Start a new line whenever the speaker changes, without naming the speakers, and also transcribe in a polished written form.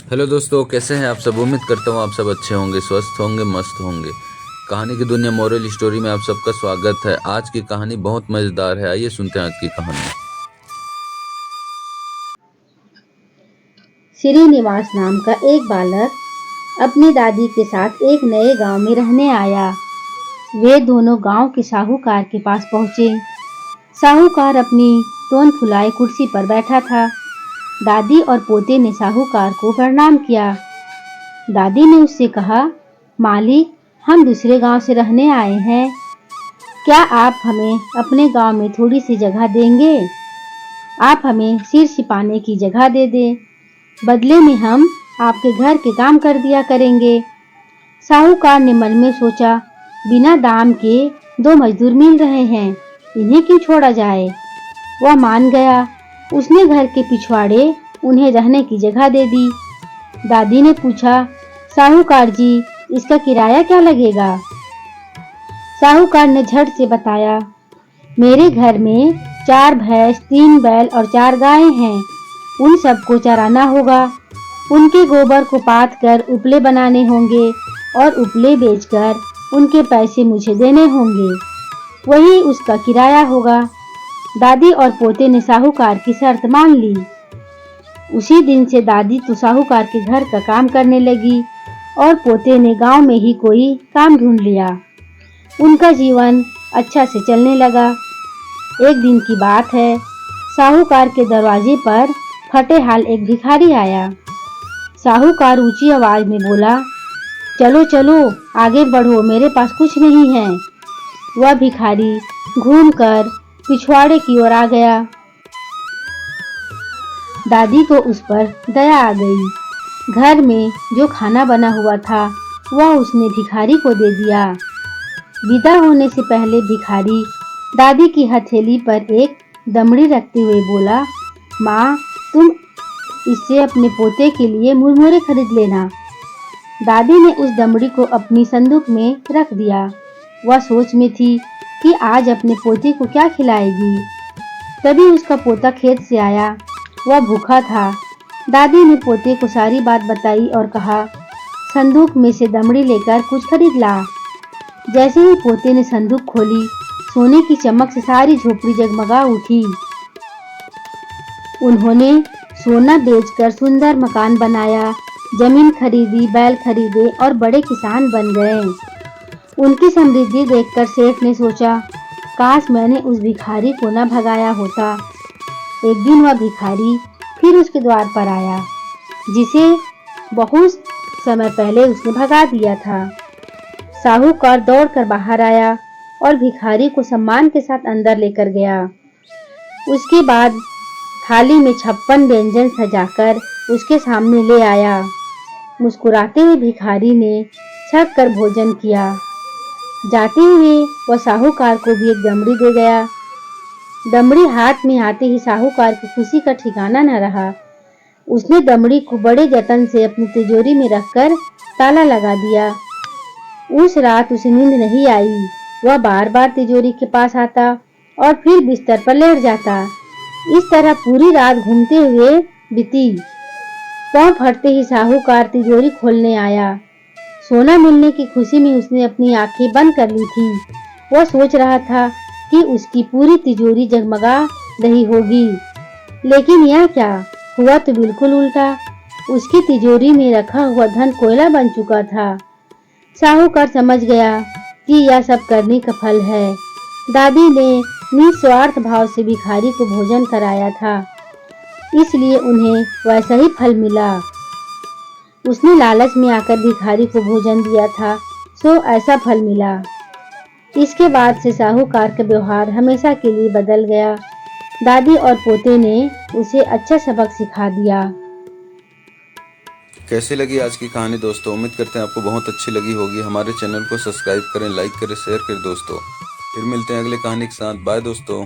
Hello दोस्तों, कैसे हैं आप सब। उम्मीद करता हूँ आप सब अच्छे होंगे, स्वस्थ होंगे, मस्त होंगे। कहानी की दुनिया मोरल स्टोरी में आप सबका स्वागत है। आज की कहानी बहुत मज़ेदार है। आइए सुनते हैं आज की कहानी।
श्रीनिवास नाम का एक बालक अपनी दादी के साथ एक नए गांव में रहने आया। वे दोनों गांव के साहूकार के पास पहुंचे। साहूकार अपनी तोन फुलाए कुर्सी पर बैठा था। दादी और पोते ने साहूकार को प्रणाम किया। दादी ने उससे कहा, मालिक, हम दूसरे गांव से रहने आए हैं। क्या आप हमें अपने गांव में थोड़ी सी जगह देंगे? आप हमें सिर छिपाने की जगह दे दें। बदले में हम आपके घर के काम कर दिया करेंगे। साहूकार ने मन में सोचा, बिना दाम के 2 मजदूर मिल रहे हैं, इन्हें क्यों छोड़ा जाए। वह मान गया। उसने घर के पिछवाड़े उन्हें रहने की जगह दे दी। दादी ने पूछा, साहूकार जी, इसका किराया क्या लगेगा? साहूकार ने झट से बताया, मेरे घर में 4 भैंस, 3 बैल और 4 गायें हैं। उन सबको चराना होगा। उनके गोबर को पाथ कर उपले बनाने होंगे और उपले बेचकर उनके पैसे मुझे देने होंगे। वही उसका किराया होगा। दादी और पोते ने साहूकार की शर्त मान ली। उसी दिन से दादी तो साहूकार के घर का काम करने लगी और पोते ने गांव में ही कोई काम ढूंढ लिया। उनका जीवन अच्छा से चलने लगा। एक दिन की बात है, साहूकार के दरवाजे पर फटे हाल एक भिखारी आया। साहूकार ऊंची आवाज में बोला, चलो चलो, आगे बढ़ो, मेरे पास कुछ नहीं है। वह भिखारी घूमकर पिछवाड़े की ओर आ गया। दादी को उस पर दया आ गई। घर में जो खाना बना हुआ था वह उसने भिखारी को दे दिया। विदा होने से पहले भिखारी दादी की हथेली पर एक दमड़ी रखते हुए बोला, माँ, तुम इससे अपने पोते के लिए मुरमुरे खरीद लेना। दादी ने उस दमड़ी को अपनी संदूक में रख दिया। वह सोच में थी कि आज अपने पोते को क्या खिलाएगी। तभी उसका पोता खेत से आया। वह भूखा था। दादी ने पोते को सारी बात बताई और कहा, संदूक में से दमड़ी लेकर कुछ खरीद ला। जैसे ही पोते ने संदूक खोली, सोने की चमक से सारी झोपड़ी जगमगा उठी। उन्होंने सोना बेचकर सुंदर मकान बनाया, जमीन खरीदी, बैल खरीदे और बड़े किसान बन गए। उनकी समृद्धि देखकर सेठ ने सोचा, काश मैंने उस भिखारी को न भगाया होता। एक दिन वह भिखारी फिर उसके द्वार पर आया, जिसे बहुत समय पहले उसने भगा दिया था। साहूकार दौड़कर बाहर आया और भिखारी को सम्मान के साथ अंदर लेकर गया। उसके बाद थाली में 56 व्यंजन सजाकर उसके सामने ले आया। मुस्कुराते हुए भिखारी ने छक कर भोजन किया। जाते हुए वह साहूकार को भी एक दमड़ी दे गया। दमड़ी हाथ में आते ही साहूकार की खुशी का ठिकाना न रहा। उसने दमड़ी को बड़े जतन से अपनी तिजोरी में रखकर ताला लगा दिया। उस रात उसे नींद नहीं आई। वह बार बार तिजोरी के पास आता और फिर बिस्तर पर लेट जाता। इस तरह पूरी रात घूमते हुए बीती। पाँव फटते ही साहूकार तिजोरी खोलने आया। सोना मिलने की खुशी में उसने अपनी आंखें बंद कर ली थी। वह सोच रहा था कि उसकी पूरी तिजोरी जगमगा रही होगी, लेकिन यह क्या हुआ तो बिल्कुल उल्टा। उसकी तिजोरी में रखा हुआ धन कोयला बन चुका था। साहूकार समझ गया कि यह सब करने का फल है। दादी ने निस्वार्थ भाव से भिखारी को भोजन कराया था, इसलिए उन्हें वैसा ही फल मिला। उसने लालच में आकर भिखारी को भोजन दिया था, सो ऐसा फल मिला। इसके बाद से साहूकार का व्यवहार हमेशा के लिए बदल गया। दादी और पोते ने उसे अच्छा सबक सिखा दिया।
कैसी लगी आज की कहानी दोस्तों। उम्मीद करते हैं आपको बहुत अच्छी लगी होगी। हमारे चैनल को सब्सक्राइब करें, लाइक करें, शेयर करें दोस्तों। फिर मिलते हैं अगले कहानी के साथ। बाय दोस्तों।